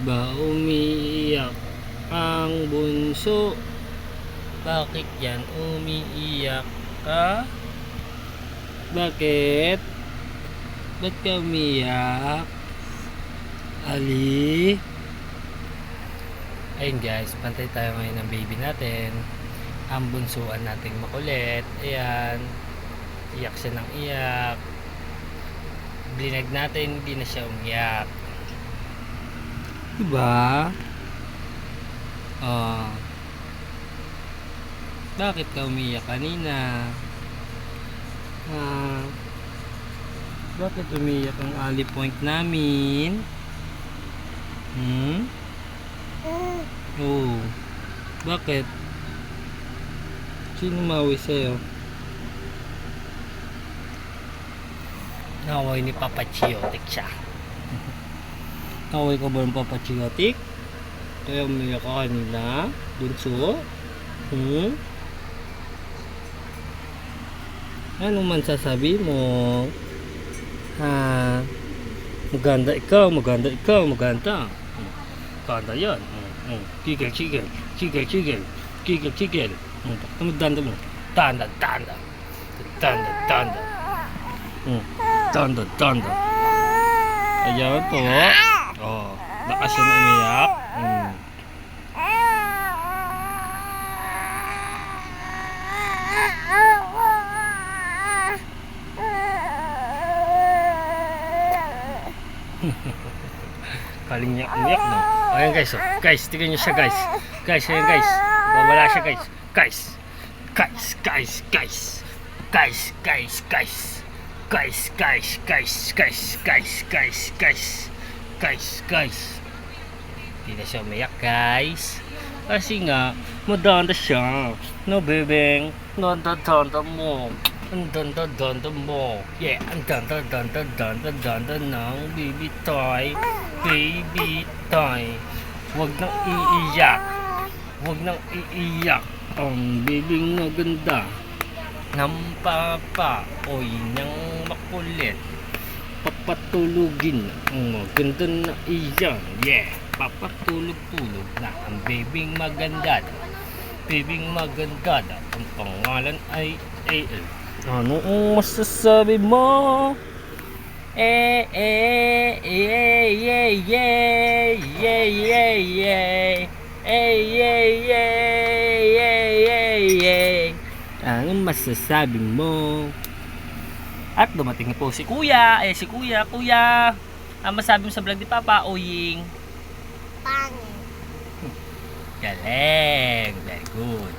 ba umiiyak ang bunso? Bakit yan umiiyak ka? Bakit? Ba't ka umiiyak? Ali? Ayun guys, pantay tayo ngayon ng baby natin. Ang bunsuan nating makulit. Ayan. Iyak siya ng iyak. Blinag natin, hindi na siya umiyak. Diba? Oh. Bakit ka umiyak kanina? Bakit umiyak ang Ali Point namin? Oh. Bakit? Sino mawi sa'yo? Naway ni Papa Chiotic siya. Naway ka ba ng Papa Chiotic? Kaya umiyak ka kanina? Bunso? Anong man sasabi mo? Ha? Maganda ikaw, maganda ikaw, maganda. Maganda yan. Kigil, kigil, kigil, kigil, kigil, kigil. Danda mo. Tanda, tanda. Tanda, tanda. Tanda, tanda. Ayan po. Oh, lakas siya na umiyak. Kaling niya umiyak, no? Ayan guys, oh. Guys, tignan niyo siya guys. Guys, ayan guys. Wala siya guys. Guys. Guys, guys, guys. Guys, guys, guys. Guys, guys, guys, guys, guys, guys, guys. Guys, guys. Hindi na siya umiyak guys. Kasi nga, madanda siya. No, bebeng. Nanda-danda mo. Ang danda-danda mo. Yeah, ang danda-danda-danda-danda ng baby toy. Baby toy. Huwag nang iiyak. Huwag nang iiyak. Ang bibing maganda ng papa. O niyang makulit. Papatulugin ang maganda na iyan. Yeah, papatulog-tulog na ang bibing maganda. Bibing maganda. Ang pangalan ay AL. Ano ang masasabi mo? Yeah, yeah, yeah, yeah, yeah, yeah, yeah, yeah, yeah. Anong masasabi mo? At dumating po si Kuya. Si Kuya, Kuya. Ang masabi mo sa vlog ni Papa, Oying? Pangit. Galing. Very good.